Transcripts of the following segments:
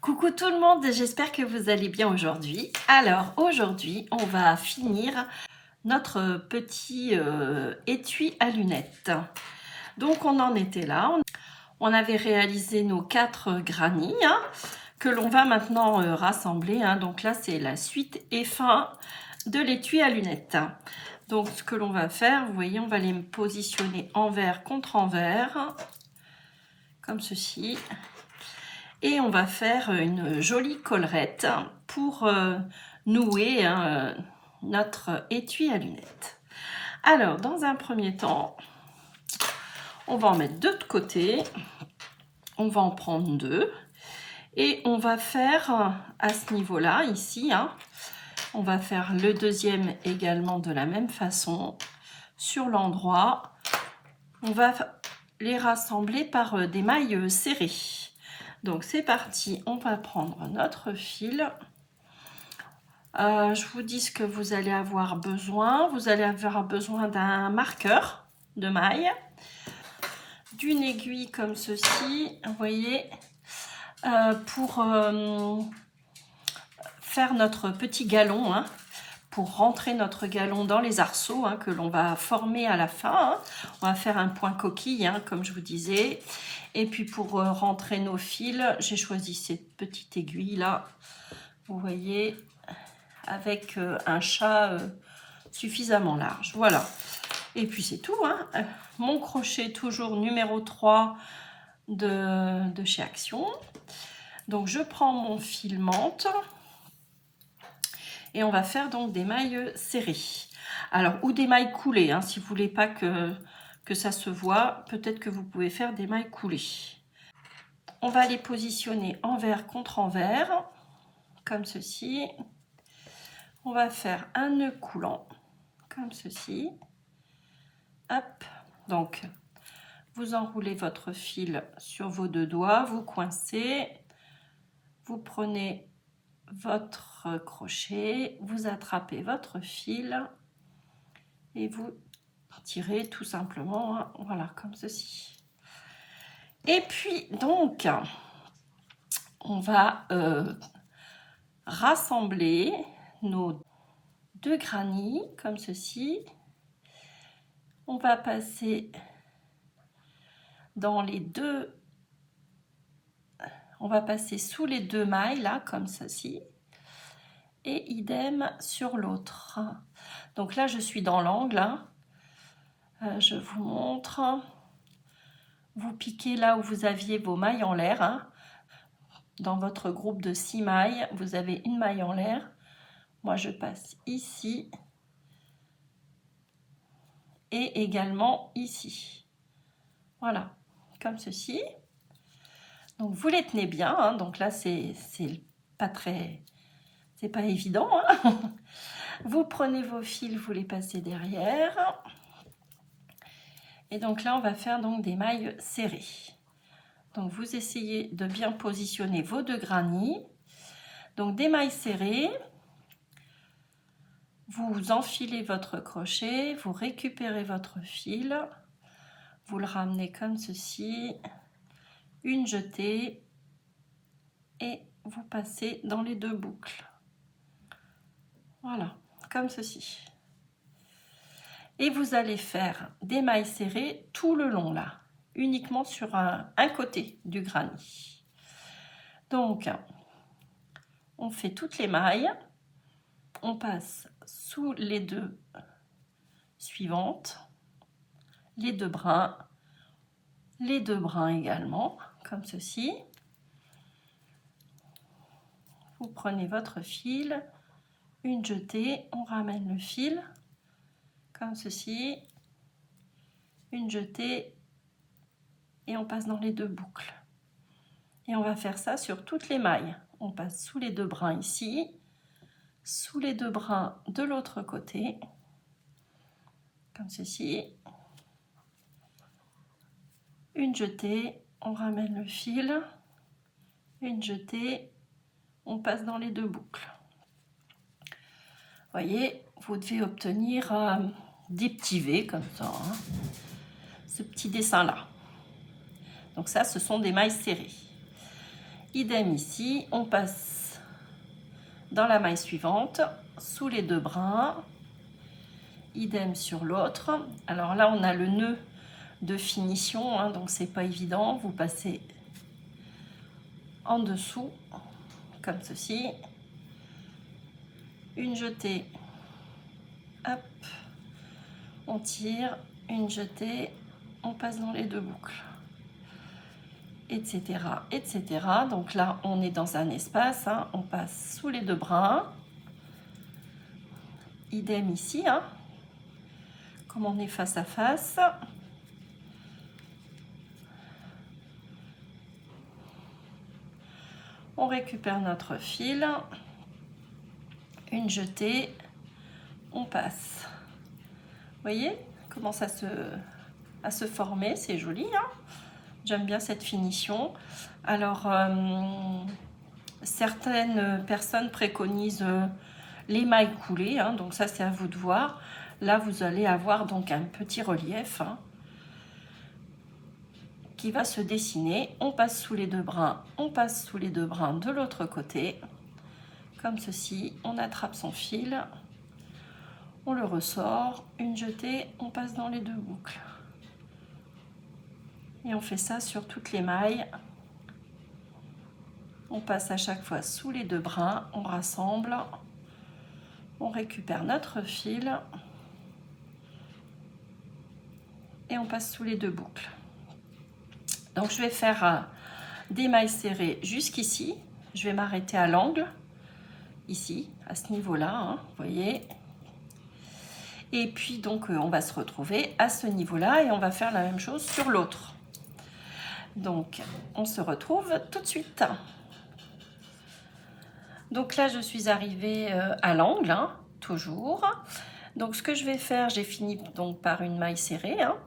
Coucou tout le monde, j'espère que vous allez bien aujourd'hui. Alors aujourd'hui, on va finir notre petit étui à lunettes. Donc on en était là, on avait réalisé nos 4 granits que l'on va maintenant rassembler. Donc là c'est la suite et fin de l'étui à lunettes. Donc ce que l'on va faire, vous voyez, on va les positionner envers contre envers, comme ceci. Et on va faire une jolie collerette pour nouer notre étui à lunettes. Alors, dans un premier temps, on va en mettre deux de côté. On va en prendre deux. Et on va faire à ce niveau-là, ici, on va faire le deuxième également de la même façon. Sur l'endroit, on va les rassembler par des mailles serrées. Donc c'est parti, on va prendre notre fil. Je vous dis ce que vous allez avoir besoin. Vous allez avoir besoin d'un marqueur de maille, d'une aiguille comme ceci, vous voyez, pour faire notre petit galon, pour rentrer notre galon dans les arceaux que l'on va former à la fin. On va faire un point coquille, comme je vous disais. Et puis pour rentrer nos fils, j'ai choisi cette petite aiguille là, vous voyez, avec un chat suffisamment large. Voilà. Et puis c'est tout. Mon crochet toujours numéro 3 de chez Action. Donc je prends mon fil menthe. Et on va faire donc des mailles serrées. Alors, ou des mailles coulées, si vous voulez pas que ça se voit, peut-être que vous pouvez faire des mailles coulées. On va les positionner envers contre envers, comme ceci. On va faire un nœud coulant, comme ceci. Hop, donc vous enroulez votre fil sur vos deux doigts, vous coincez, vous prenez votre crochet, vous attrapez votre fil et vous tirez tout simplement, voilà, comme ceci. Et puis donc on va rassembler nos deux granits comme ceci. On va passer dans les deux, on va passer sous les deux mailles là comme ceci. Et idem sur l'autre. Donc là, je suis dans l'angle. Je vous montre. Vous piquez là où vous aviez vos mailles en l'air. Dans votre groupe de 6 mailles, vous avez une maille en l'air. Moi, je passe ici. Et également ici. Voilà, comme ceci. Donc, vous les tenez bien. Donc là, c'est pas très... C'est pas évident. Vous prenez vos fils, vous les passez derrière. Et donc là, on va faire donc des mailles serrées. Donc vous essayez de bien positionner vos deux granits. Donc des mailles serrées. Vous enfilez votre crochet, vous récupérez votre fil. Vous le ramenez comme ceci. Une jetée. Et vous passez dans les deux boucles. Voilà, comme ceci. Et vous allez faire des mailles serrées tout le long là, uniquement sur un côté du granit. Donc, on fait toutes les mailles, on passe sous les deux suivantes, les deux brins également, comme ceci. Vous prenez votre fil, une jetée, on ramène le fil, comme ceci, une jetée, et on passe dans les deux boucles. Et on va faire ça sur toutes les mailles. On passe sous les deux brins ici, sous les deux brins de l'autre côté, comme ceci. Une jetée, on ramène le fil, une jetée, on passe dans les deux boucles. Vous voyez, vous devez obtenir des petits V comme ça, ce petit dessin là. Donc ça, ce sont des mailles serrées. Idem ici, on passe dans la maille suivante, sous les 2 brins. Idem sur l'autre. Alors là, on a le nœud de finition, hein, donc c'est pas évident. Vous passez en dessous, comme ceci. Une jetée, hop, on tire, une jetée, on passe dans les 2 boucles, etc., etc. Donc là, on est dans un espace, hein, on passe sous les 2 brins. Idem ici, hein, comme on est face à face. On récupère notre fil, une jetée, on passe. Vous voyez comment ça à se former, c'est joli, hein. J'aime bien cette finition. Alors, certaines personnes préconisent les mailles coulées, hein, donc ça c'est à vous de voir. Là, vous allez avoir donc un petit relief, hein, qui va se dessiner. On passe sous les 2 brins, on passe sous les 2 brins de l'autre côté, comme ceci. On attrape son fil, on le ressort, une jetée, on passe dans les 2 boucles. Et on fait ça sur toutes les mailles. On passe à chaque fois sous les 2 brins, on rassemble, on récupère notre fil et on passe sous les 2 boucles. Donc je vais faire des mailles serrées jusqu'ici. Je vais m'arrêter à l'angle, ici, à ce niveau-là, hein, vous voyez. Et puis donc on va se retrouver à ce niveau-là et on va faire la même chose sur l'autre. Donc on se retrouve tout de suite. Donc là je suis arrivée à l'angle, hein, toujours. Donc ce que je vais faire, j'ai fini donc par une maille serrée, hein.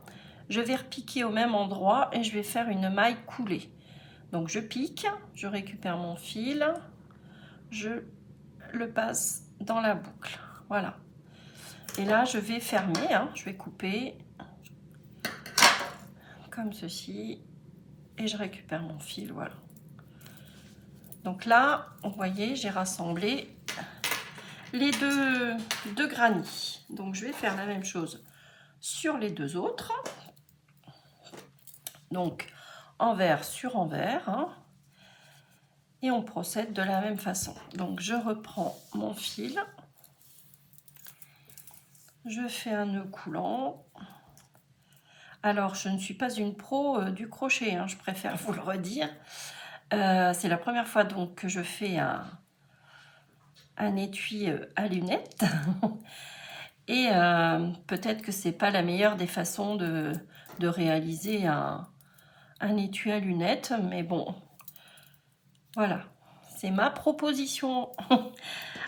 Je vais repiquer au même endroit et je vais faire une maille coulée. Donc je pique, je récupère mon fil, je le passe dans la boucle, voilà. Et là je vais fermer, hein, je vais couper comme ceci et je récupère mon fil, voilà. Donc là, vous voyez, j'ai rassemblé les deux granits. Donc je vais faire la même chose sur les 2 autres. Donc envers sur envers, hein, et on procède de la même façon. Donc je reprends mon fil, je fais un nœud coulant. Alors je ne suis pas une pro du crochet, hein, je préfère vous le redire. C'est la première fois donc que je fais un étui à lunettes. Et peut-être que c'est pas la meilleure des façons de réaliser un étui à lunettes, mais bon, voilà, c'est ma proposition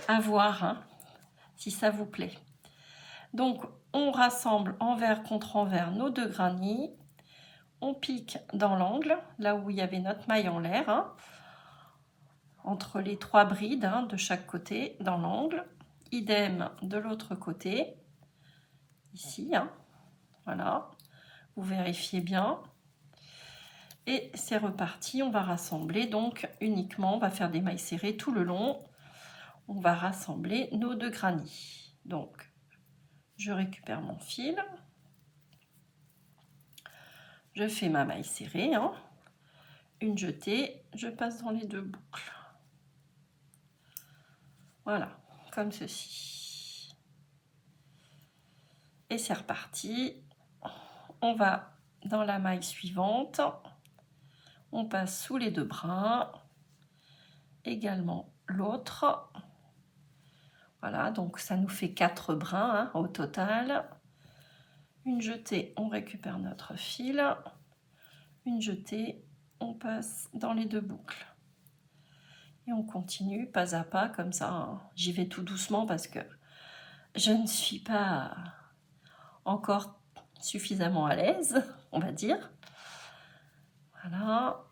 à voir, hein, si ça vous plaît. Donc on rassemble envers contre envers nos 2 granits, on pique dans l'angle, là où il y avait notre maille en l'air, hein, entre les 3 brides, hein, de chaque côté dans l'angle, idem de l'autre côté, ici, hein, voilà, vous vérifiez bien. Et c'est reparti, on va rassembler donc uniquement, on va faire des mailles serrées tout le long. On va rassembler nos 2 granits. Donc, je récupère mon fil. Je fais ma maille serrée, hein, une jetée, je passe dans les 2 boucles. Voilà, comme ceci. Et c'est reparti. On va dans la maille suivante. On passe sous les 2 brins. Également l'autre. Voilà, donc ça nous fait 4 brins, hein, au total. Une jetée, on récupère notre fil. Une jetée, on passe dans les 2 boucles. Et on continue pas à pas comme ça, hein. J'y vais tout doucement parce que je ne suis pas encore suffisamment à l'aise, on va dire. Voilà.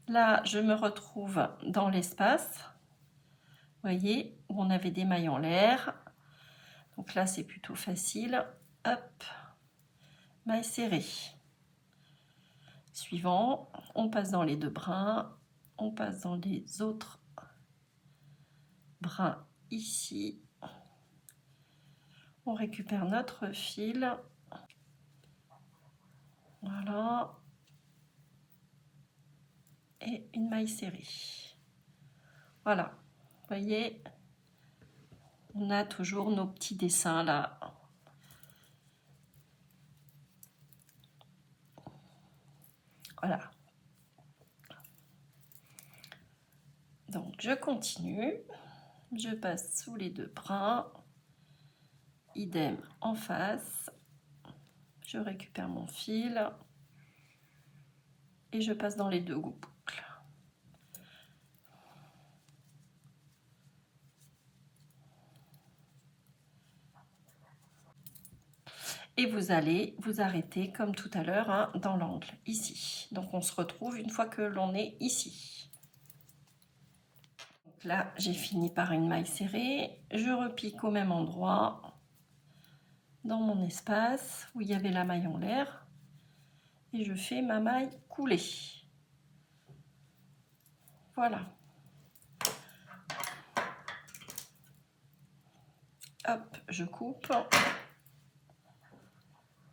Là, je me retrouve dans l'espace, vous voyez, où on avait des mailles en l'air. Donc là, c'est plutôt facile. Hop, maille serrée. Suivant, on passe dans les deux brins, on passe dans les autres brins ici. On récupère notre fil. Voilà. Et une maille serrée. Voilà. Vous voyez, on a toujours nos petits dessins là. Voilà. Donc, je continue. Je passe sous les deux brins. Idem en face. Je récupère mon fil. Et je passe dans les deux boucles. Et vous allez vous arrêter comme tout à l'heure hein, dans l'angle, ici. Donc on se retrouve une fois que l'on est ici. Donc là, j'ai fini par une maille serrée. Je repique au même endroit, dans mon espace où il y avait la maille en l'air. Et je fais ma maille coulée. Voilà. Hop, je coupe.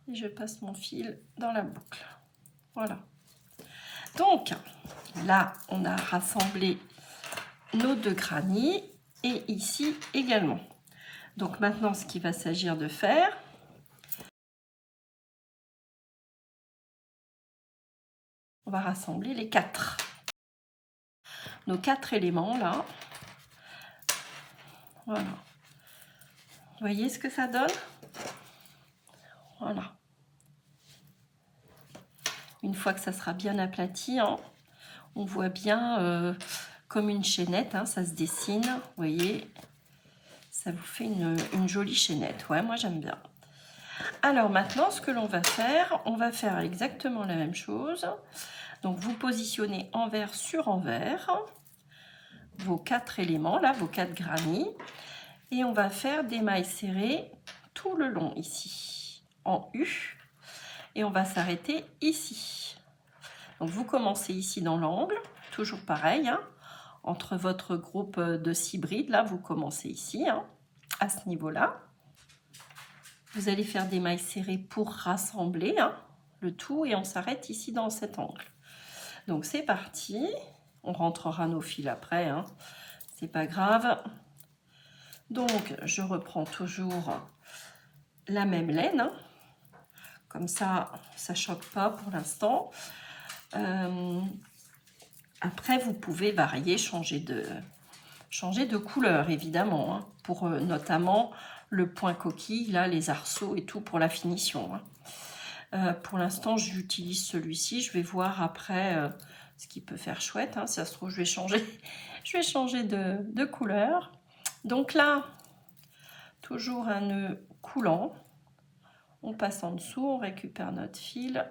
Et je passe mon fil dans la boucle. Voilà. Donc, là, on a rassemblé nos deux granits et ici également. Donc maintenant, ce qu'il va s'agir de faire, on va rassembler les quatre. Nos quatre éléments là. Voilà. Vous voyez ce que ça donne? Voilà. Une fois que ça sera bien aplati, hein, on voit bien comme une chaînette, hein, ça se dessine. Vous voyez, ça vous fait une jolie chaînette. Ouais, moi j'aime bien. Alors maintenant, ce que l'on va faire, on va faire exactement la même chose. Donc vous positionnez envers sur envers vos quatre éléments, là, vos quatre granits. Et on va faire des mailles serrées tout le long ici, en U. Et on va s'arrêter ici. Donc vous commencez ici dans l'angle, toujours pareil, hein, entre votre groupe de 6 brides, là vous commencez ici, hein, à ce niveau-là. Vous allez faire des mailles serrées pour rassembler hein, le tout et on s'arrête ici dans cet angle. Donc c'est parti, on rentrera nos fils après, hein, c'est pas grave. Donc je reprends toujours la même laine, hein. Comme ça choque pas pour l'instant. Après, vous pouvez varier, changer de couleur, évidemment, hein, pour notamment le point coquille, là, les arceaux et tout pour la finition. Hein. Pour l'instant, j'utilise celui-ci. Je vais voir après ce qui peut faire chouette. Hein. Si ça se trouve, je vais changer de couleur. Donc là, toujours un nœud coulant. On passe en dessous, on récupère notre fil,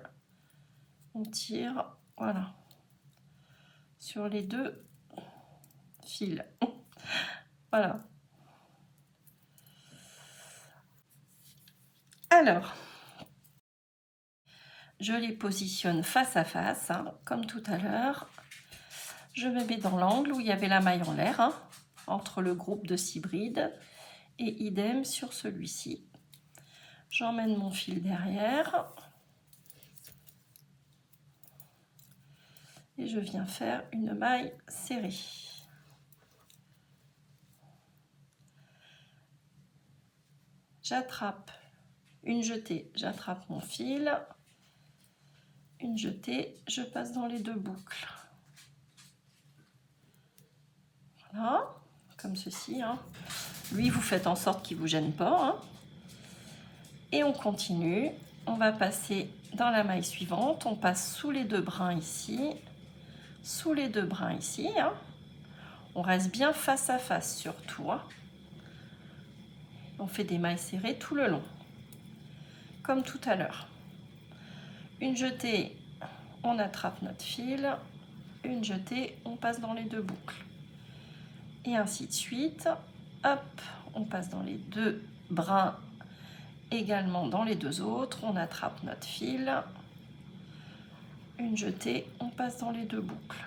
on tire, voilà, sur les deux fils. Voilà. Alors, je les positionne face à face, hein, comme tout à l'heure. Je me mets dans l'angle où il y avait la maille en l'air, hein, entre le groupe de 6 brides, et idem sur celui-ci. J'emmène mon fil derrière. Et je viens faire une maille serrée. J'attrape une jetée, j'attrape mon fil. Une jetée, je passe dans les deux boucles. Voilà, comme ceci. Hein. Lui, vous faites en sorte qu'il ne vous gêne pas. Hein. Et on continue. On va passer dans la maille suivante. On passe sous les deux brins ici. Sous les deux brins ici. Hein. On reste bien face à face surtout. Hein. On fait des mailles serrées tout le long. Comme tout à l'heure. Une jetée, on attrape notre fil. Une jetée, on passe dans les deux boucles. Et ainsi de suite. Hop, on passe dans les deux brins, également dans les deux autres. On attrape notre fil. une jetée, on passe dans les 2 boucles.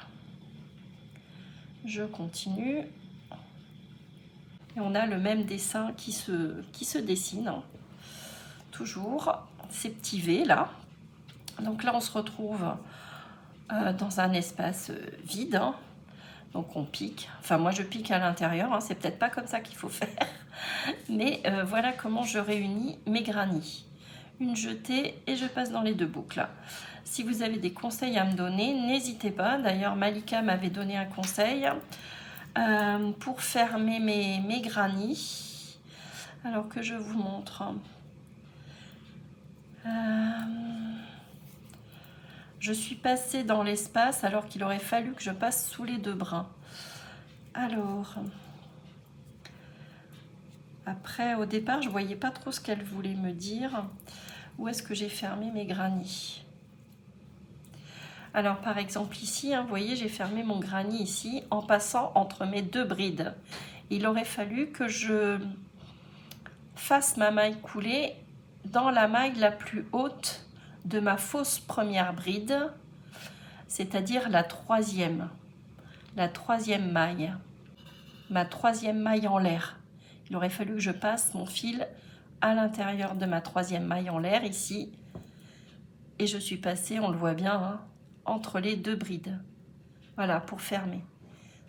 Je continue. Et on a le même dessin qui se dessine. Toujours ces petits V là. Donc là, on se retrouve dans un espace vide. Donc on pique. Enfin, moi, je pique à l'intérieur. Hein. C'est peut-être pas comme ça qu'il faut faire. Mais voilà comment je réunis mes granits. Une jetée et je passe dans les 2 boucles. Si vous avez des conseils à me donner, n'hésitez pas. D'ailleurs, Malika m'avait donné un conseil pour fermer mes granits. Alors que je vous montre. Je suis passée dans l'espace alors qu'il aurait fallu que je passe sous les 2 brins. Alors, après, au départ, je ne voyais pas trop ce qu'elle voulait me dire. Où est-ce que j'ai fermé mes granits? Alors, par exemple, ici, hein, vous voyez, j'ai fermé mon granit ici en passant entre mes 2 brides. Il aurait fallu que je fasse ma maille coulée dans la maille la plus haute de ma fausse première bride, c'est-à-dire la 3e maille, ma 3e maille en l'air. Il aurait fallu que je passe mon fil à l'intérieur de ma 3e maille en l'air ici, et je suis passée, on le voit bien, hein, entre les 2 brides. Voilà, pour fermer.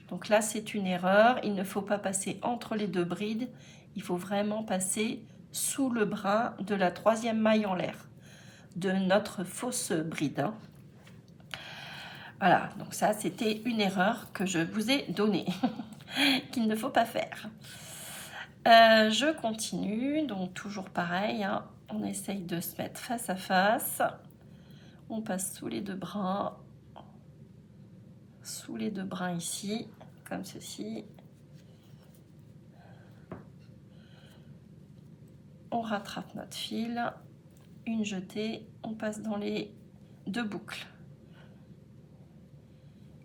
Donc là, c'est une erreur. Il ne faut pas passer entre les 2 brides. Il faut vraiment passer sous le brin de la 3e maille en l'air de notre fausse bride. Hein. Voilà, donc ça, c'était une erreur que je vous ai donnée, qu'il ne faut pas faire. Je continue, donc toujours pareil. Hein. On essaye de se mettre face à face. On passe sous les 2 brins. Sous les 2 brins ici, comme ceci. On rattrape notre fil, une jetée, on passe dans les 2 boucles.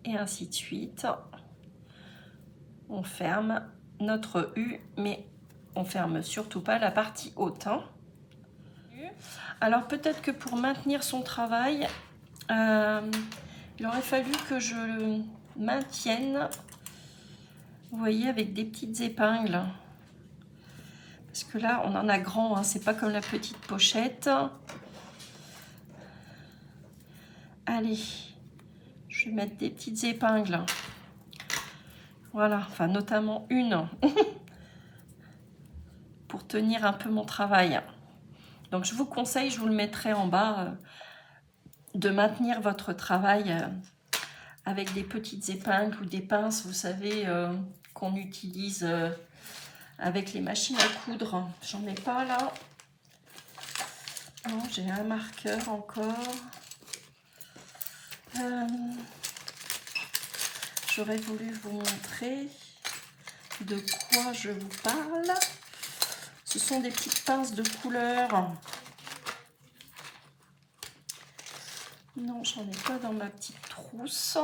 Et ainsi de suite. On ferme notre U, mais on ferme surtout pas la partie haute. Hein. Alors peut-être que pour maintenir son travail, il aurait fallu que je le maintienne, vous voyez, avec des petites épingles. Parce que là, on en a grand, hein, c'est pas comme la petite pochette. Allez, je vais mettre des petites épingles. Voilà, enfin notamment une pour tenir un peu mon travail. Donc je vous conseille, je vous le mettrai en bas, de maintenir votre travail avec des petites épingles ou des pinces, vous savez, qu'on utilise avec les machines à coudre. J'en ai pas là. Non, j'ai un marqueur encore. J'aurais voulu vous montrer de quoi je vous parle. Ce sont des petites pinces de couleur. Non, j'en ai pas dans ma petite trousse.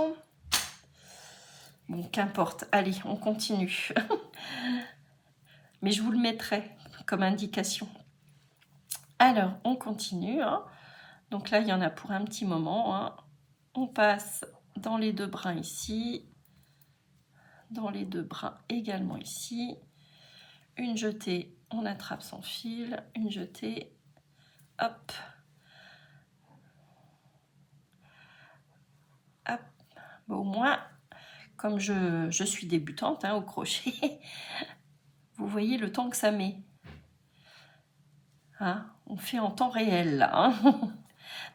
Bon, qu'importe. Allez, on continue. Mais je vous le mettrai comme indication. Alors, on continue. Hein. Donc là, il y en a pour un petit moment. Hein. On passe dans les 2 brins ici. Dans les 2 brins également ici. Une jetée, on attrape son fil. Une jetée, hop. Hop. Bon, au moins, comme je suis débutante hein, au crochet, vous voyez le temps que ça met. Hein, on fait en temps réel là. Hein.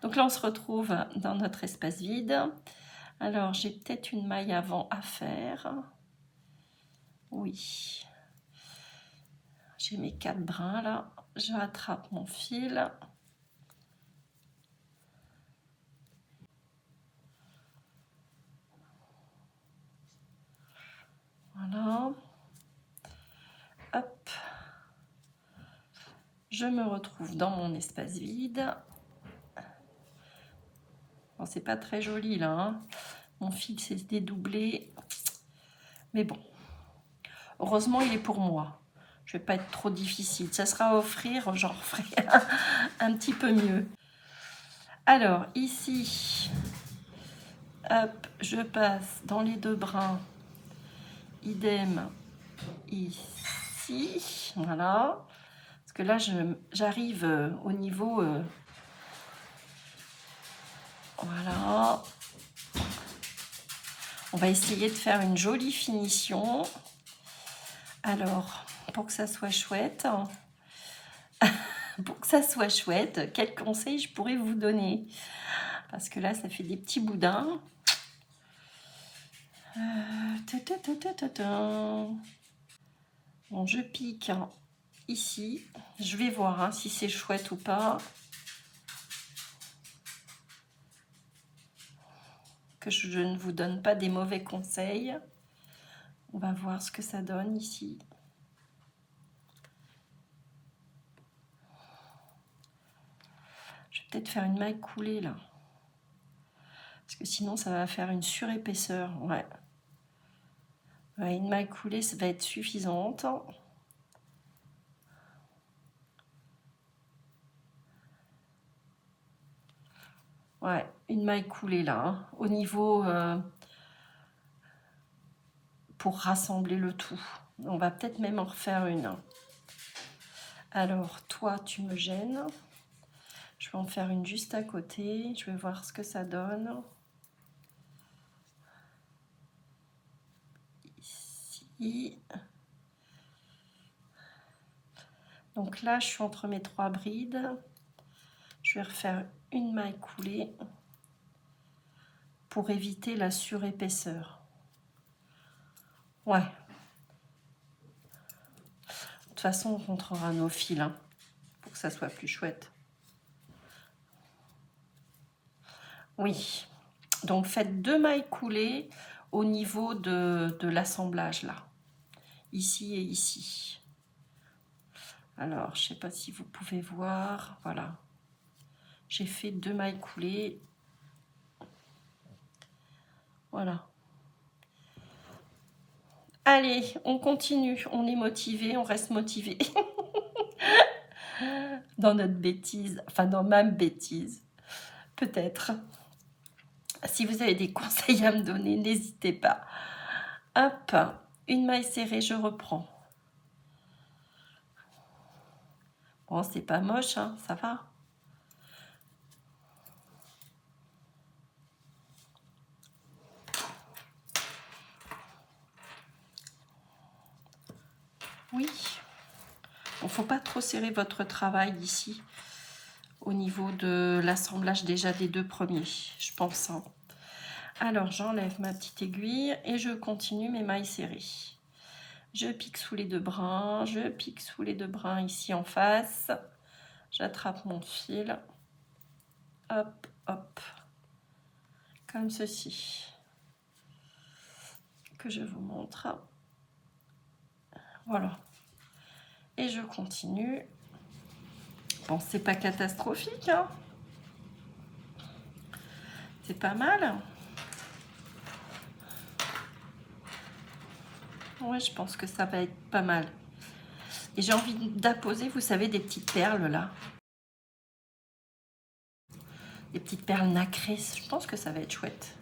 Donc là, on se retrouve dans notre espace vide. Alors, j'ai peut-être une maille avant à faire. Oui. J'ai mes 4 brins là. Je rattrape mon fil. Voilà. Hop. Je me retrouve dans mon espace vide. Bon, c'est pas très joli là. Hein. Mon fil s'est dédoublé. Mais bon. Heureusement, il est pour moi. Je vais pas être trop difficile. Ça sera à offrir, j'en referai un petit peu mieux. Alors, ici, Hop, je passe dans les deux brins. Idem ici. Voilà. Parce que là, j'arrive au niveau... voilà. On va essayer de faire une jolie finition. Alors, pour que ça soit chouette, quels conseils je pourrais vous donner? Parce que là, ça fait des petits boudins. Bon, je pique ici. Je vais voir si c'est chouette ou pas. Que je ne vous donne pas des mauvais conseils. On va voir ce que ça donne ici. Je vais peut-être faire une maille coulée là. Parce que sinon ça va faire une surépaisseur. Ouais. Ouais, une maille coulée, ça va être suffisante. Ouais, une maille coulée là, au niveau pour rassembler le tout. On va peut-être même en refaire une. Alors, toi, tu me gênes. Je vais en faire une juste à côté. Je vais voir ce que ça donne. Ici. Donc là, je suis entre mes 3 brides. Je vais refaire une maille coulée pour éviter la surépaisseur. Ouais. De toute façon, on rentrera nos fils pour que ça soit plus chouette. Oui. Donc, faites 2 mailles coulées au niveau de l'assemblage là. Ici et ici. Alors, je ne sais pas si vous pouvez voir. Voilà. J'ai fait 2 mailles coulées. Voilà. Allez, on continue. On est motivé, on reste motivé. Dans notre bêtise, enfin dans ma bêtise, peut-être. Si vous avez des conseils à me donner, n'hésitez pas. Hop, une maille serrée, je reprends. Bon, c'est pas moche, ça va. Oui. Il ne faut pas trop serrer votre travail ici, au niveau de l'assemblage déjà des 2 premiers, je pense. Alors, j'enlève ma petite aiguille et je continue mes mailles serrées. Je pique sous les 2 brins, je pique sous les 2 brins ici en face. J'attrape mon fil. Hop, hop. Comme ceci. Que je vous montre. Voilà. Et je continue. Bon, c'est pas catastrophique, C'est pas mal. Ouais, je pense que ça va être pas mal. Et j'ai envie d'apposer, vous savez, des petites perles là. Des petites perles nacrées. Je pense que ça va être chouette.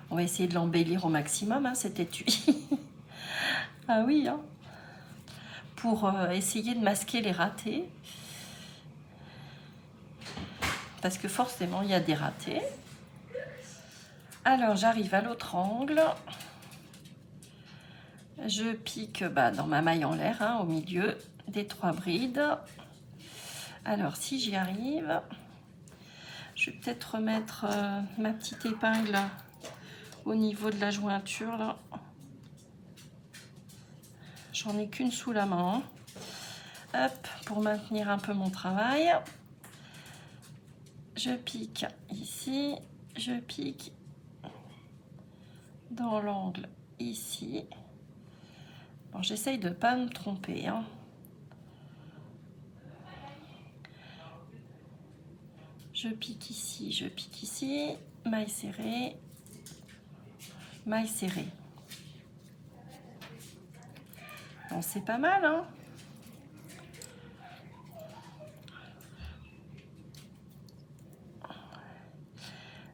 On va essayer de l'embellir au maximum, cet étui. Ah oui, pour essayer de masquer les ratés. Parce que forcément, il y a des ratés. Alors, j'arrive à l'autre angle. Je pique dans ma maille en l'air, au milieu des 3 brides. Alors, si j'y arrive, je vais peut-être remettre ma petite épingle au niveau de la jointure, là. J'en ai qu'une sous la main. Hop, pour maintenir un peu mon travail. Je pique ici, je pique dans l'angle ici. Bon, j'essaye de ne pas me tromper, Je pique ici, maille serrée, maille serrée. Bon, c'est pas mal,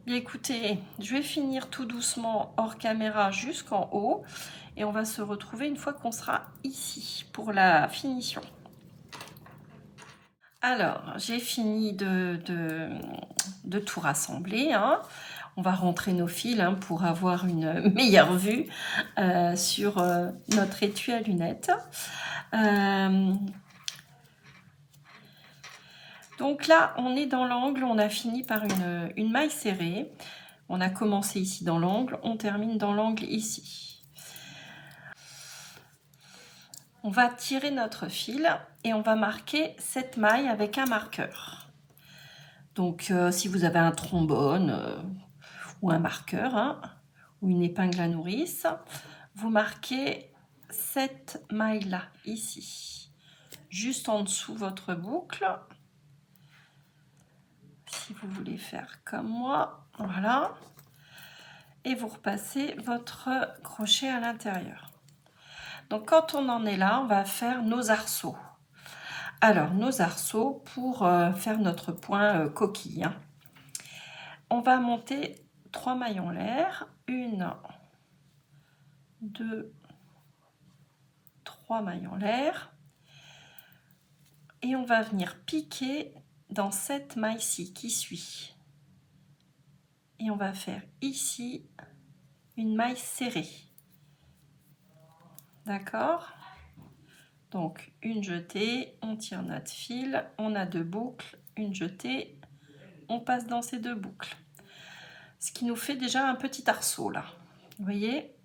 Bien écoutez, je vais finir tout doucement hors caméra jusqu'en haut et on va se retrouver une fois qu'on sera ici pour la finition. Alors, j'ai fini de tout rassembler, hein. On va rentrer nos fils hein, pour avoir une meilleure vue sur notre étui à lunettes. Donc là, on est dans l'angle, on a fini par une maille serrée. On a commencé ici dans l'angle, on termine dans l'angle ici. On va tirer notre fil et on va marquer cette maille avec un marqueur. Donc si vous avez un trombone ou un marqueur hein, ou une épingle à nourrice, vous marquez cette maille là ici, juste en dessous votre boucle. Si vous voulez faire comme moi, voilà, et vous repassez votre crochet à l'intérieur. Donc quand on en est là, on va faire nos arceaux. Alors nos arceaux pour faire notre point coquille. Hein. On va monter 3 mailles en l'air, 1, 2, 3 mailles en l'air, et on va venir piquer dans cette maille-ci qui suit. Et on va faire ici une maille serrée. D'accord? Donc une jetée, on tire notre fil, on a 2 boucles, une jetée, on passe dans ces 2 boucles. Ce qui nous fait déjà un petit arceau là. Vous voyez?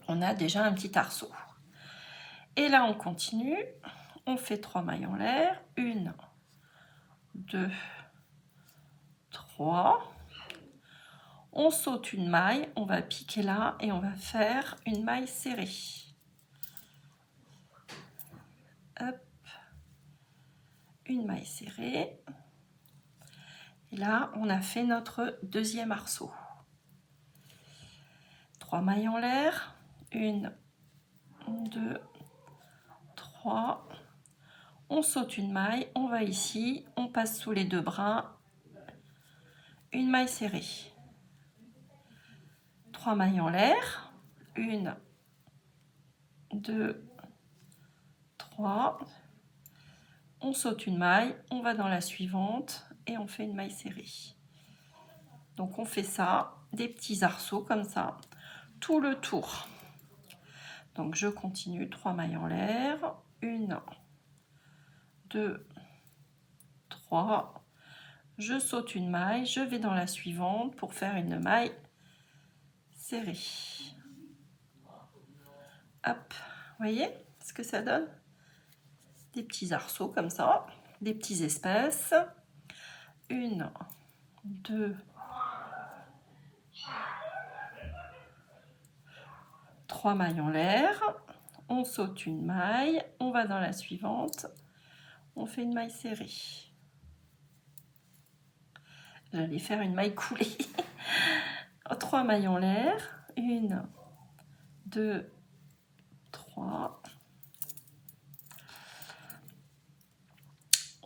On a déjà un petit arceau. Et là on continue, on fait 3 mailles en l'air, 1, 2, 3. On saute une maille, on va piquer là et on va faire une maille serrée. Hop, une maille serrée. Et là, on a fait notre deuxième arceau. 3 mailles en l'air, 1, 2, 3. On saute une maille, on va ici, on passe sous les 2 brins, une maille serrée. 3 mailles en l'air, 1, 2, 3. On saute une maille, on va dans la suivante et on fait une maille serrée. Donc on fait ça, des petits arceaux comme ça, tout le tour. Donc je continue, 3 mailles en l'air, 1, 2, 3. Je saute une maille, je vais dans la suivante pour faire une maille serrée. Hop, vous voyez ce que ça donne? Des petits arceaux comme ça, des petits espaces. 1, 2, 3 mailles en l'air. On saute une maille, on va dans la suivante, on fait une maille serrée. J'allais faire une maille coulée. 3 mailles en l'air, 1, 2, 3.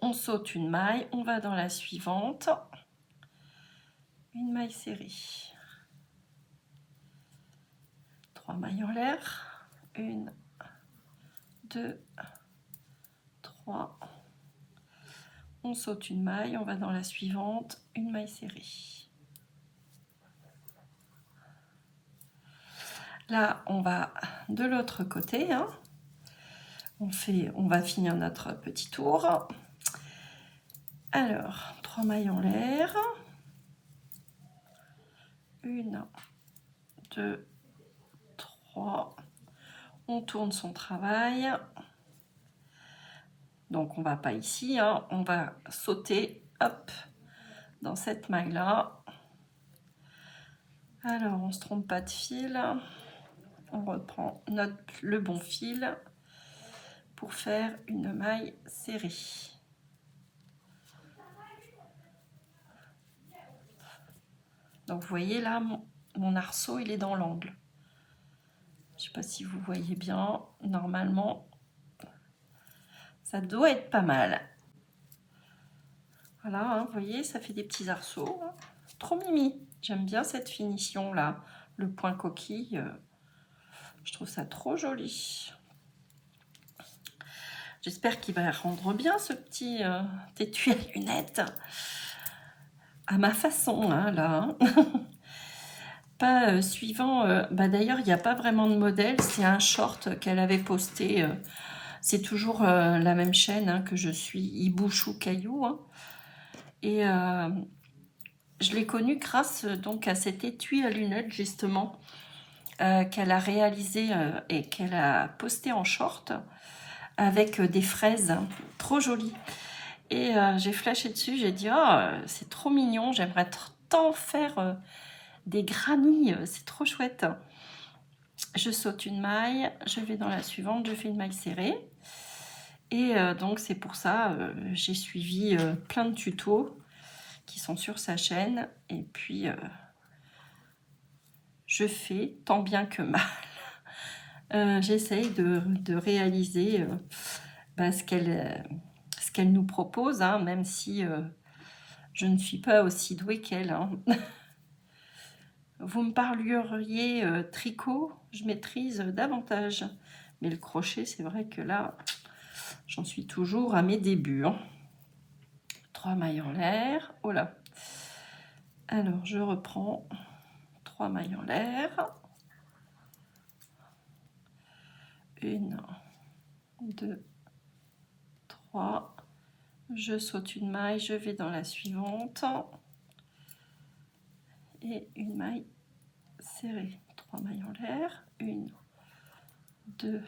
On saute une maille, on va dans la suivante, une maille serrée. 3 mailles en l'air, 1, 2, 3. On saute une maille, on va dans la suivante, une maille serrée. Là, on va de l'autre côté. Hein. On va finir notre petit tour. Alors, 3 mailles en l'air. 1, 2, 3. On tourne son travail. Donc, on ne va pas ici. Hein. On va sauter, hop, dans cette maille-là. Alors, on ne se trompe pas de fil. On reprend le bon fil pour faire une maille serrée. Donc vous voyez là, mon arceau il est dans l'angle. Je ne sais pas si vous voyez bien, normalement ça doit être pas mal. Voilà, hein, vous voyez, ça fait des petits arceaux. c'est trop mimi. J'aime bien cette finition là, le point coquille. Je trouve ça trop joli. J'espère qu'il va rendre bien ce petit étui à lunettes. À ma façon, hein, là. Pas suivant... d'ailleurs, il n'y a pas vraiment de modèle. C'est un short qu'elle avait posté. C'est toujours la même chaîne hein, que je suis, Ibouchou Caillou. Hein. Et je l'ai connue grâce donc à cet étui à lunettes, justement, qu'elle a réalisé et qu'elle a posté en short avec des fraises trop jolies. Et j'ai flashé dessus, j'ai dit « Oh, c'est trop mignon, j'aimerais tant faire des granny, c'est trop chouette !» Je saute une maille, je vais dans la suivante, je fais une maille serrée. Et donc c'est pour ça, j'ai suivi plein de tutos qui sont sur sa chaîne. Et puis, je fais tant bien que mal. J'essaye de réaliser ce qu'elle nous propose, hein, même si je ne suis pas aussi douée qu'elle. Hein. Vous me parleriez tricot, je maîtrise davantage. Mais le crochet, c'est vrai que là, j'en suis toujours à mes débuts. Hein. 3 mailles en l'air. Oh là. Alors, je reprends 3 mailles en l'air. 1, 2, 3. Je saute une maille, je vais dans la suivante. Et une maille serrée. 3 mailles en l'air. 1, 2,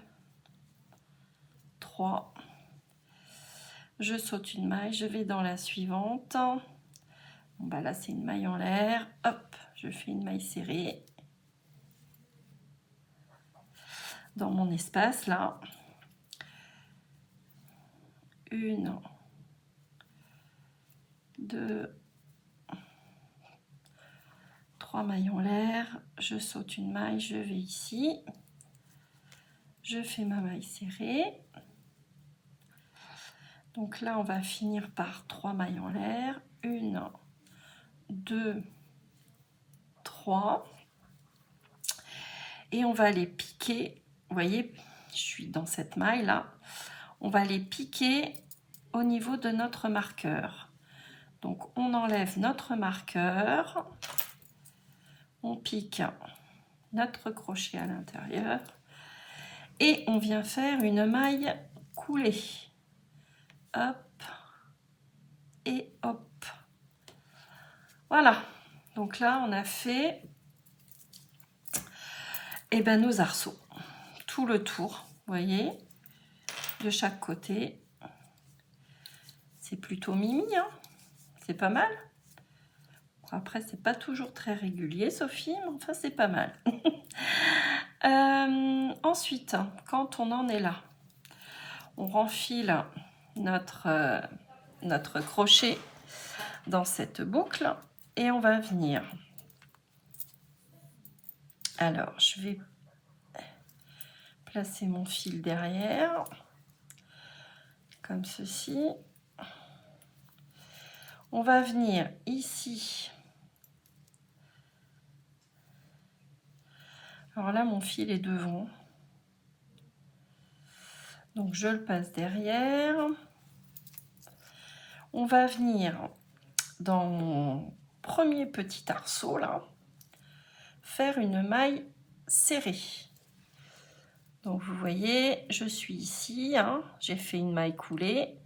3. Je saute une maille, je vais dans la suivante. Bon, bah là, c'est une maille en l'air. Hop, je fais une maille serrée. Dans mon espace, là. 1, 2, 3 mailles en l'air. Je saute une maille, je vais ici. Je fais ma maille serrée. Donc là, on va finir par 3 mailles en l'air. 1, 2, 3. Et on va les piquer. Vous voyez, je suis dans cette maille là. On va les piquer au niveau de notre marqueur. Donc on enlève notre marqueur. On pique notre crochet à l'intérieur. Et on vient faire une maille coulée. Hop. Et hop. Voilà. Donc là, on a fait nos arceaux. Tout le tour, vous voyez, de chaque côté. C'est plutôt mimi, hein, c'est pas mal. Après, c'est pas toujours très régulier, Sophie, mais enfin, c'est pas mal. Ensuite, quand on en est là, on renfile notre crochet dans cette boucle et on va venir. Alors, je vais placer mon fil derrière, comme ceci. On va venir ici. Alors là, mon fil est devant. Donc, je le passe derrière. On va venir dans mon premier petit arceau, là, faire une maille serrée. Donc, vous voyez, je suis ici, hein, j'ai fait une maille coulée.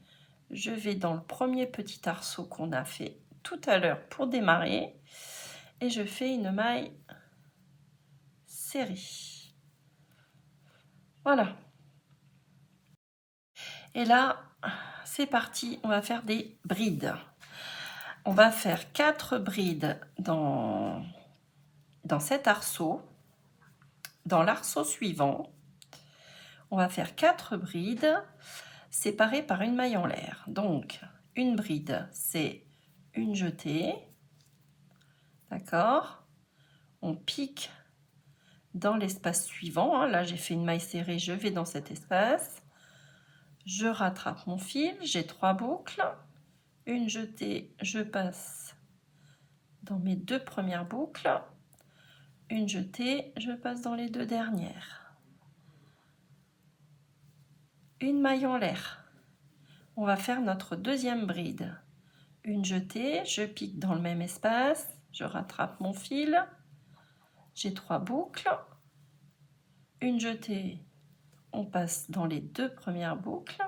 Je vais dans le premier petit arceau qu'on a fait tout à l'heure pour démarrer. Et je fais une maille serrée. Voilà. Et là, c'est parti, on va faire des brides. On va faire 4 brides dans cet arceau. Dans l'arceau suivant, on va faire 4 brides séparées par une maille en l'air. Donc, une bride, c'est une jetée. D'accord? On pique dans l'espace suivant. Hein. Là, j'ai fait une maille serrée, je vais dans cet espace. Je rattrape mon fil, j'ai 3 boucles. Une jetée, je passe dans mes 2 premières boucles, une jetée, je passe dans les 2 dernières, une maille en l'air. On va faire notre deuxième bride, une jetée, je pique dans le même espace, je rattrape mon fil, j'ai 3 boucles, une jetée, on passe dans les 2 premières boucles.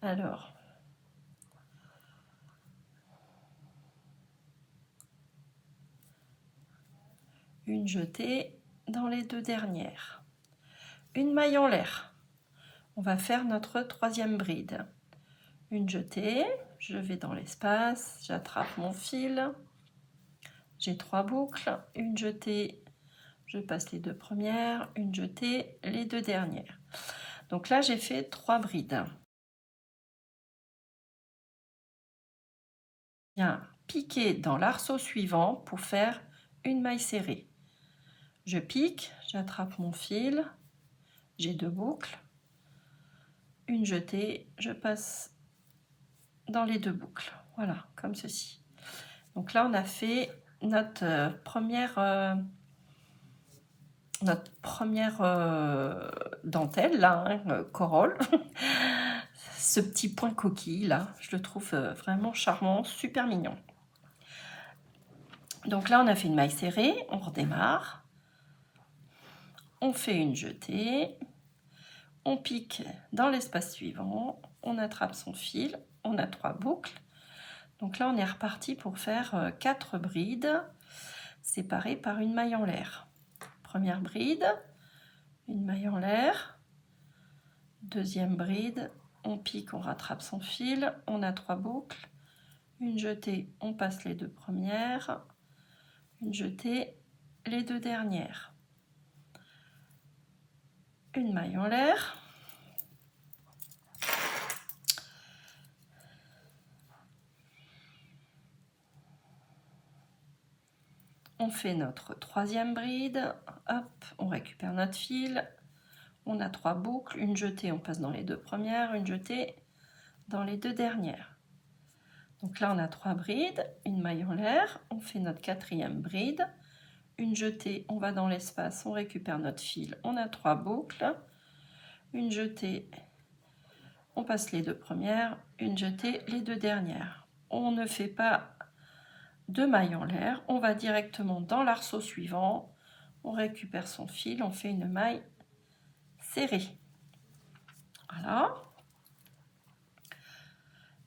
Alors, une jetée dans les 2 dernières, une maille en l'air. On va faire notre troisième bride, une jetée, je vais dans l'espace, j'attrape mon fil, j'ai 3 boucles, une jetée, je passe les 2 premières, une jetée, les 2 dernières. Donc là, j'ai fait 3 brides. Bien, piquer dans l'arceau suivant pour faire une maille serrée. Je pique, j'attrape mon fil, j'ai 2 boucles, une jetée, je passe dans les 2 boucles. Voilà, comme ceci. Donc là, on a fait notre première dentelle, là, corolle. Ce petit point coquille, là, je le trouve vraiment charmant, super mignon. Donc là, on a fait une maille serrée, on redémarre. On fait une jetée, on pique dans l'espace suivant, on attrape son fil, on a 3 boucles. Donc là, on est reparti pour faire 4 brides séparées par une maille en l'air. Première bride, une maille en l'air. Deuxième bride, on pique, on rattrape son fil, on a 3 boucles. Une jetée, on passe les 2 premières. Une jetée, les 2 dernières. Une maille en l'air. On fait notre troisième bride, hop, on récupère notre fil, on a 3 boucles, une jetée, on passe dans les 2 premières, une jetée dans les 2 dernières. Donc là, on a 3 brides, une maille en l'air, on fait notre quatrième bride, une jetée, on va dans l'espace, on récupère notre fil, on a 3 boucles, une jetée, on passe les 2 premières, une jetée, les 2 dernières. On ne fait pas de maille en l'air, on va directement dans l'arceau suivant, on récupère son fil, on fait une maille serrée. Voilà.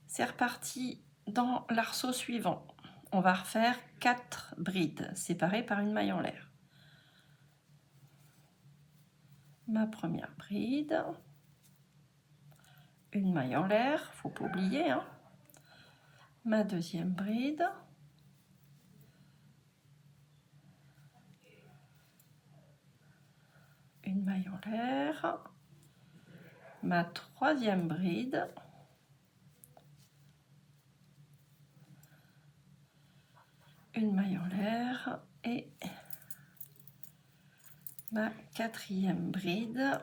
C'est reparti dans l'arceau suivant. On va refaire 4 brides séparées par une maille en l'air. Ma première bride, une maille en l'air, faut pas oublier, hein. Ma deuxième bride, une maille en l'air, ma troisième bride, une maille en l'air et ma quatrième bride.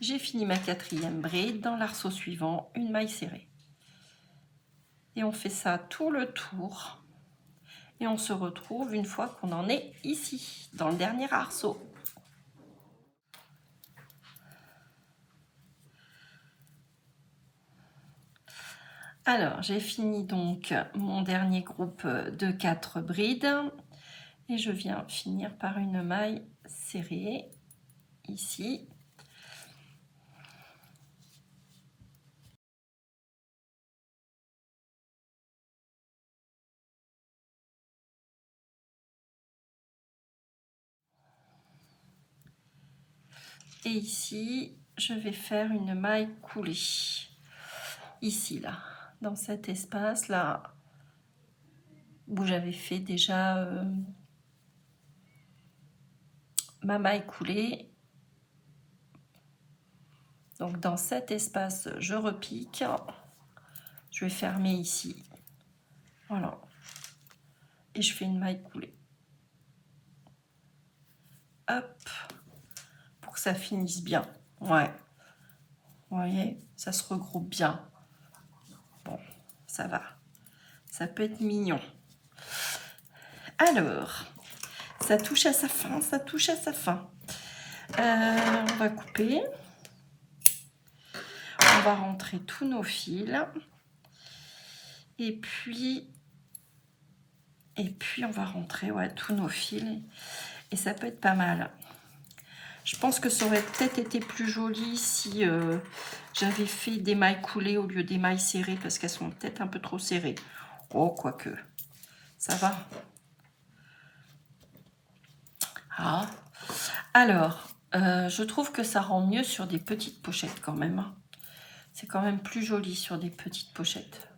J'ai fini ma quatrième bride, dans l'arceau suivant, une maille serrée. Et on fait ça tout le tour. Et on se retrouve une fois qu'on en est ici, dans le dernier arceau. Alors, j'ai fini donc mon dernier groupe de 4 brides. Et je viens finir par une maille serrée, ici. Et ici, je vais faire une maille coulée. Ici, là, dans cet espace-là, où j'avais fait déjà ma maille coulée. Donc, dans cet espace, je repique. Je vais fermer ici. Voilà. Et je fais une maille coulée. hop, pour que ça finisse bien. Ouais, vous voyez, ça se regroupe bien. Bon, ça va. Ça peut être mignon. Alors, ça touche à sa fin, ça touche à sa fin. On va couper. On va rentrer tous nos fils. Et puis on va rentrer tous nos fils. Et ça peut être pas mal. Je pense que ça aurait peut-être été plus joli si j'avais fait des mailles coulées au lieu des mailles serrées, parce qu'elles sont peut-être un peu trop serrées. Oh, quoique. Ça va. Ah. Alors, je trouve que ça rend mieux sur des petites pochettes quand même. C'est quand même plus joli sur des petites pochettes.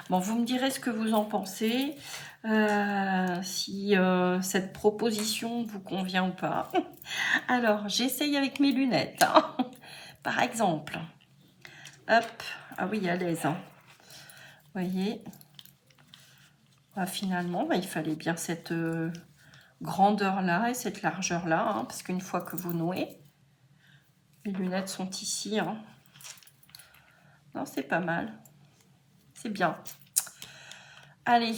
Bon, vous me direz ce que vous en pensez, si cette proposition vous convient ou pas. Alors, j'essaye avec mes lunettes, hein. Par exemple. Hop, ah oui, à l'aise. Hein. Vous voyez, finalement, il fallait bien cette grandeur-là et cette largeur-là, hein, parce qu'une fois que vous nouez, les lunettes sont ici. Hein. Non, c'est pas mal. C'est bien. Allez.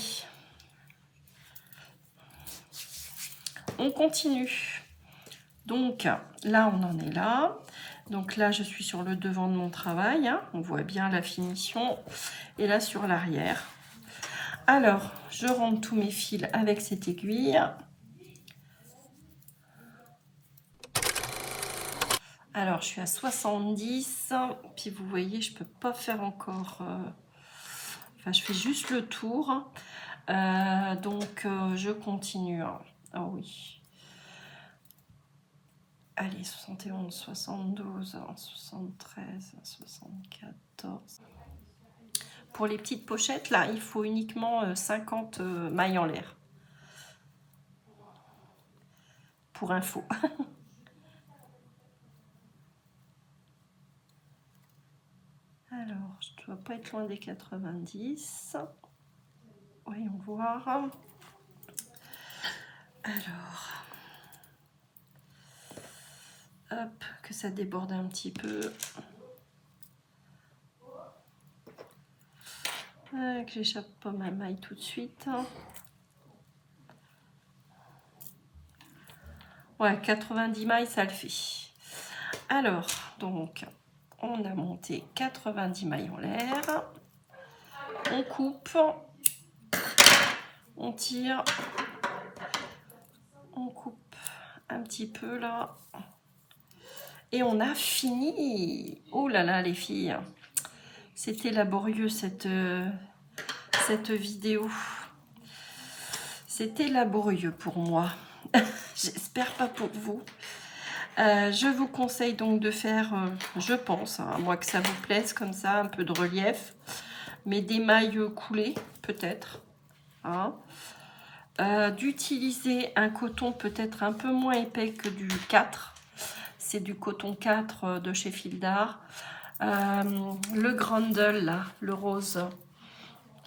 On continue. Donc, là, on en est là. Donc là, je suis sur le devant de mon travail. Hein. On voit bien la finition. Et là, sur l'arrière. Alors, je rentre tous mes fils avec cette aiguille. Alors, je suis à 70. Puis, vous voyez, je peux pas faire encore... Enfin, je fais juste le tour. Donc, je continue. Ah oui. Allez, 71, 72, 73, 74. Pour les petites pochettes, là, il faut uniquement 50 mailles en l'air. Pour info. Alors, je ne dois pas être loin des 90. Voyons voir. Alors, hop, que ça déborde un petit peu. Que j'échappe pas ma maille tout de suite. Ouais, 90 mailles, ça le fait. Alors, donc, on a monté 90 mailles en l'air. On coupe. On tire. On coupe un petit peu là. Et on a fini. Oh là là, les filles. C'était laborieux cette vidéo. C'était laborieux pour moi. J'espère pas pour vous. Je vous conseille donc de faire, je pense, hein, à moins que ça vous plaise comme ça, un peu de relief, mais des mailles coulées peut-être. Hein. D'utiliser un coton peut-être un peu moins épais que du 4. C'est du coton 4 de chez Fil d'Art. Le Grendel, là, le rose,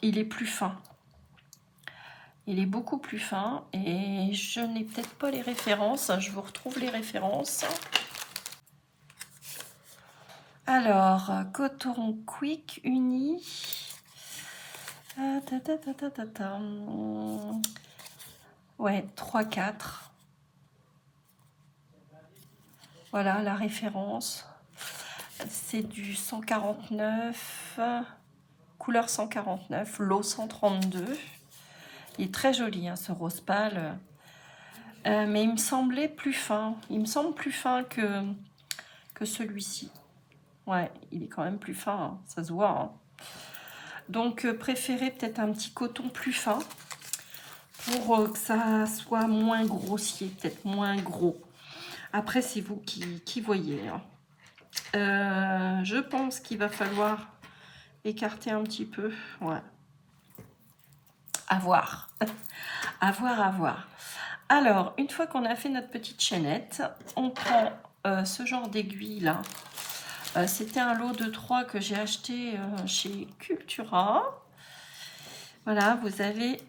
il est plus fin. Il est beaucoup plus fin et je n'ai peut-être pas les références. Je vous retrouve les références. Alors, coton quick uni. Ouais, 3-4. Voilà la référence. C'est du 149, couleur 149, lot 132. Il est très joli, hein, ce rose pâle. Mais il me semblait plus fin. Il me semble plus fin que celui-ci. Ouais, il est quand même plus fin, hein, ça se voit. Hein. Donc, préférez peut-être un petit coton plus fin pour que ça soit moins grossier, peut-être moins gros. Après, c'est vous qui voyez. Hein. Je pense qu'il va falloir écarter un petit peu. Ouais. À voir. À voir, à voir. Alors, une fois qu'on a fait notre petite chaînette, on prend ce genre d'aiguille là. C'était un lot de 3 que j'ai acheté chez Cultura. Voilà, vous avez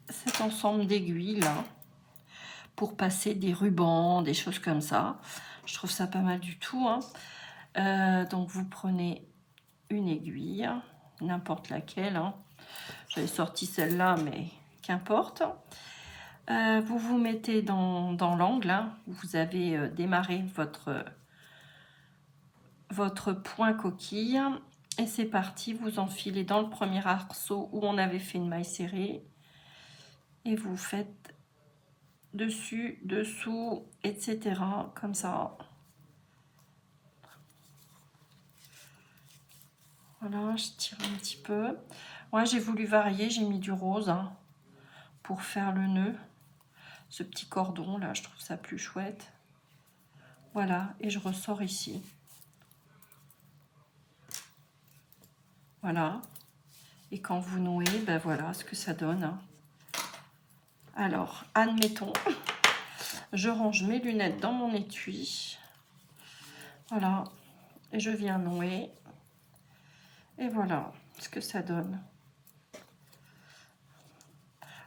cet ensemble d'aiguilles là. pour passer des rubans, des choses comme ça. Je trouve ça pas mal du tout, hein. Donc vous prenez une aiguille, n'importe laquelle, hein. J'avais sorti celle-là, mais qu'importe. Vous vous mettez dans l'angle, hein, où vous avez démarré votre point coquille. Et c'est parti, vous enfilez dans le premier arceau où on avait fait une maille serrée. Et vous faites dessus, dessous, etc. Comme ça. Voilà, je tire un petit peu. Moi, j'ai voulu varier, j'ai mis du rose, hein, pour faire le nœud. Ce petit cordon là, je trouve ça plus chouette. Voilà, et je ressors ici. Voilà. Et quand vous nouez, ben voilà ce que ça donne, hein. Alors, admettons, je range mes lunettes dans mon étui. Voilà, et je viens nouer. Et voilà ce que ça donne.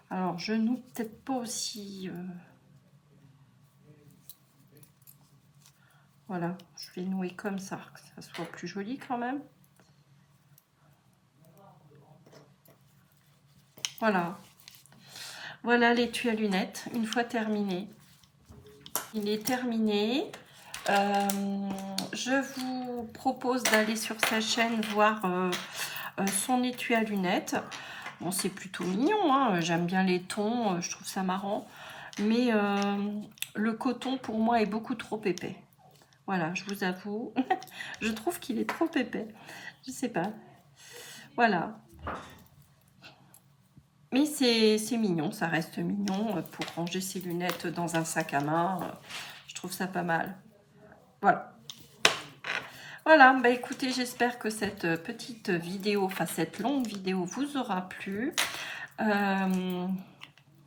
Alors, je noue peut-être pas aussi... Voilà, je vais nouer comme ça, que ça soit plus joli quand même. Voilà. Voilà l'étui à lunettes, une fois terminé. Il est terminé. Je vous propose d'aller sur sa chaîne voir son étui à lunettes. Bon, c'est plutôt mignon, hein. J'aime bien les tons, je trouve ça marrant. Mais le coton, pour moi, est beaucoup trop épais. Voilà, je vous avoue. Je trouve qu'il est trop épais. Je sais pas. Voilà. Mais c'est mignon, ça reste mignon pour ranger ses lunettes dans un sac à main. Je trouve ça pas mal. Voilà. Voilà, bah écoutez, j'espère que cette petite vidéo, enfin cette longue vidéo vous aura plu.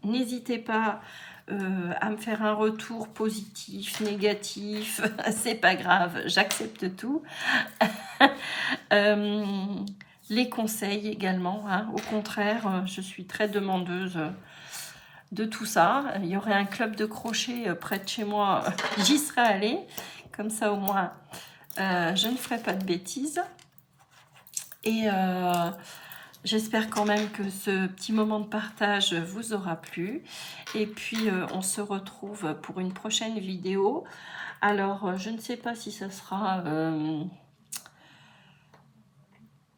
N'hésitez pas à me faire un retour positif, négatif, c'est pas grave, j'accepte tout. Les conseils également, hein. Au contraire, je suis très demandeuse de tout ça. Il y aurait un club de crochet près de chez moi, j'y serais allée. Comme ça, au moins, je ne ferai pas de bêtises. Et j'espère quand même que ce petit moment de partage vous aura plu. Et puis, on se retrouve pour une prochaine vidéo. Alors, je ne sais pas si ça sera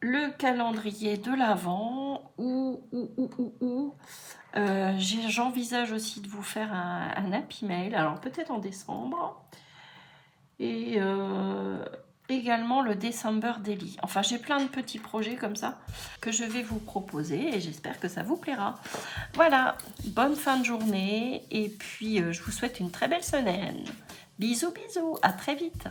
le calendrier de l'Avent ou j'envisage aussi de vous faire un Happy Mail. Alors, peut-être en décembre. Et également le December Daily. Enfin, j'ai plein de petits projets comme ça que je vais vous proposer et j'espère que ça vous plaira. Voilà, bonne fin de journée et puis je vous souhaite une très belle semaine. Bisous, bisous, à très vite.